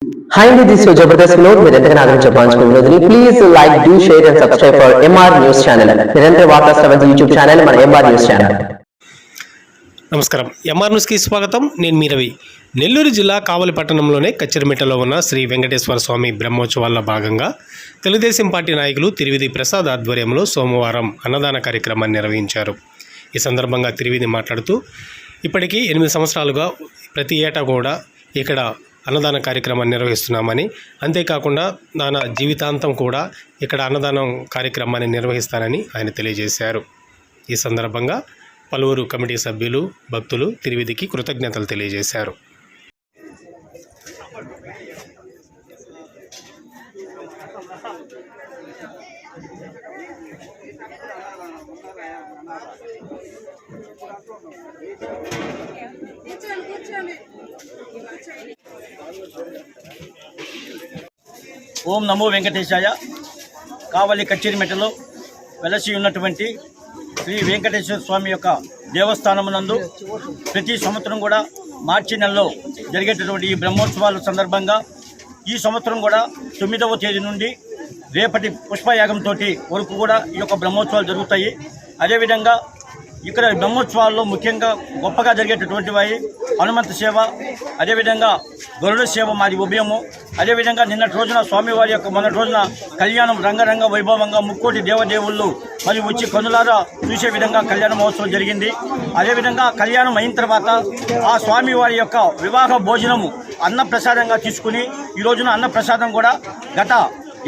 Hi, this is your Jabardast Vinod. మీరెంతగా ఆదరించే వినోద్ని please like do share and subscribe for MR news channel. నిరంతర వార్తా శ్రవణ యూట్యూబ్ ఛానల్ మన ఎంఆర్ న్యూస్ ఛానల్. నమస్కారం. ఎంఆర్ న్యూస్కి స్వాగతం. నేను మీ రవి. నెల్లూరు జిల్లా కావలి పట్టణంలోనే కచ్చిరిమిట్టలో ఉన్న శ్రీ వెంకటేశ్వర స్వామి బ్రహ్మోత్సవాల్లో భాగంగా తెలుగుదేశం పార్టీ నాయకులు తిరువిధి ప్రసాద్ ఆధ్వర్యంలో సోమవారం అన్నదాన కార్యక్రమాన్ని నిర్వహించారు. ఈ సందర్భంగా తిరువిధి మాట్లాడుతూ ఇప్పటికీ 8 సంవత్సరాలుగా ప్రతి ఏటా కూడా ఇక్కడ అన్నదాన కార్యక్రమాన్ని నిర్వహిస్తున్నామని, అంతేకాకుండా నా జీవితాంతం కూడా ఇక్కడ అన్నదానం కార్యక్రమాన్ని నిర్వహిస్తానని ఆయన తెలియజేశారు. ఈ సందర్భంగా పలువురు కమిటీ సభ్యులు, భక్తులు తిరువిధికి కృతజ్ఞతలు తెలియజేశారు. ఓం నమో వెంకటేశాయ. కావలి కచ్చిరిమెట్టలో వెలసి ఉన్నటువంటి శ్రీ వెంకటేశ్వర స్వామి యొక్క దేవస్థానమునందు ప్రతి సంవత్సరం కూడా మార్చి నెలలో జరిగేటటువంటి ఈ బ్రహ్మోత్సవాల సందర్భంగా ఈ సంవత్సరం కూడా 9వ తేదీ నుండి రేపటి పుష్పయాగంతో వరకు కూడా ఈ యొక్క బ్రహ్మోత్సవాలు జరుగుతాయి. అదేవిధంగా ఇక్కడ బ్రహ్మోత్సవాల్లో ముఖ్యంగా గొప్పగా జరిగేటటువంటి వాయి హనుమంత సేవ, అదేవిధంగా గరుడ సేవ మాది ఉభయము. అదేవిధంగా నిన్నటి రోజున స్వామివారి యొక్క మొన్నటి రోజున కళ్యాణం రంగరంగ వైభవంగా ముక్కోటి దేవదేవుళ్ళు మరి వచ్చి కనులారా చూసే విధంగా కళ్యాణ మహోత్సవం జరిగింది. అదేవిధంగా కళ్యాణం అయిన తర్వాత ఆ స్వామివారి యొక్క వివాహ భోజనము అన్నప్రసాదంగా తీసుకుని ఈ రోజున అన్నప్రసాదం కూడా గత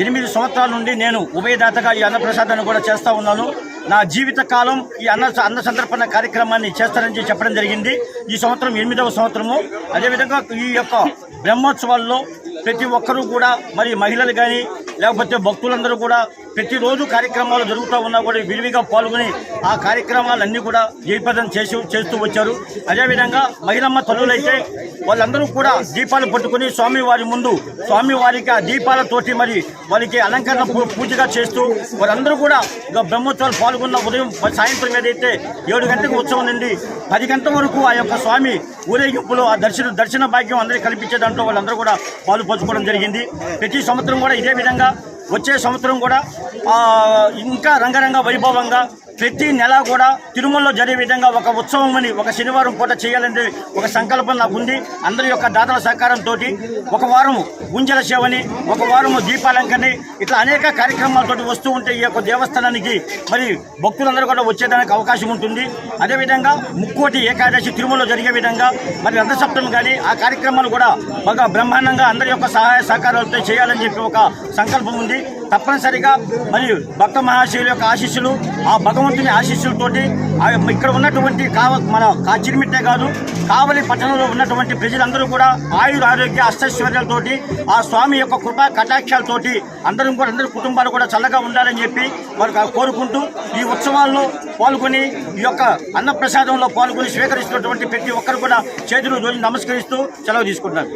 8 సంవత్సరాల నుండి నేను ఉభయదాతగా ఈ అన్నప్రసాదాన్ని కూడా చేస్తూ ఉన్నాను. నా జీవిత కాలం ఈ అన్న సంతర్పణ కార్యక్రమాన్ని చేస్తానని చెప్పడం జరిగింది. ఈ సంవత్సరం 8వ సంవత్సరము. అదేవిధంగా ఈ యొక్క బ్రహ్మోత్సవాల్లో ప్రతి ఒక్కరూ కూడా మరి మహిళలు కానీ లేకపోతే భక్తులందరూ కూడా ప్రతిరోజు కార్యక్రమాలు జరుగుతూ ఉన్నా కూడా విరివిగా పాల్గొని ఆ కార్యక్రమాలన్నీ కూడా జయప్రదం చేస్తూ వచ్చారు. అదేవిధంగా మహిళమ్మ తల్లులైతే వాళ్ళందరూ కూడా దీపాలు పట్టుకుని స్వామివారి ముందు స్వామివారికి ఆ దీపాలతోటి మరి వారికి అలంకరణ పూజగా చేస్తూ వారందరూ కూడా బ్రహ్మోత్సవాలు పాల్గొన్న ఉదయం సాయంత్రం ఏదైతే 7 గంటలకు ఉత్సవం నుండి 10 గంటల వరకు ఆ యొక్క స్వామి ఊరేగింపులో ఆ దర్శన భాగ్యం అందరికీ కల్పించే దాంట్లో వాళ్ళందరూ కూడా పాలు పంచుకోవడం జరిగింది. ప్రతి సంవత్సరం కూడా ఇదే విధంగా వచ్చే సంవత్సరం కూడా ఇంకా రంగరంగ వైభవంగా ప్రతి నెల కూడా తిరుమలలో జరిగే విధంగా ఒక ఉత్సవం అని ఒక శనివారం పూట చేయాలని ఒక సంకల్పం నాకు ఉంది. అందరి యొక్క దాతల సహకారంతో ఒక వారము గుంజల సేవని, ఒక వారము దీపాలంకరణ, ఇట్లా అనేక కార్యక్రమాలతో వస్తూ ఉంటే ఈ యొక్క దేవస్థానానికి మరి భక్తులందరూ కూడా వచ్చేదానికి అవకాశం ఉంటుంది. అదేవిధంగా ముక్కోటి ఏకాదశి తిరుమలలో జరిగే విధంగా మరి రథసప్తమి కానీ ఆ కార్యక్రమాలు కూడా బాగా బ్రహ్మాండంగా అందరి యొక్క సహాయ సహకారాలతో చేయాలని చెప్పి ఒక సంకల్పం ఉంది. తప్పనిసరిగా మరి భక్త మహాశయుల యొక్క ఆశీస్సులు, ఆ భగవంతుని ఆశీస్సులతోటి ఇక్కడ ఉన్నటువంటి మన కచ్చిరిమిట్టే కాదు కావలి పట్టణంలో ఉన్నటువంటి ప్రజలందరూ కూడా ఆరోగ్య అష్టైశ్వర్యాలతోటి ఆ స్వామి యొక్క కృపా కటాక్షాలతోటి అందరూ కుటుంబాలు కూడా చల్లగా ఉండాలని చెప్పి వారు కోరుకుంటూ ఈ ఉత్సవాల్లో పాల్గొని ఈ యొక్క అన్నప్రసాదంలో పాల్గొని స్వీకరిస్తున్నటువంటి ప్రతి ఒక్కరు కూడా చేతులు నమస్కరిస్తూ సెలవు తీసుకుంటున్నారు.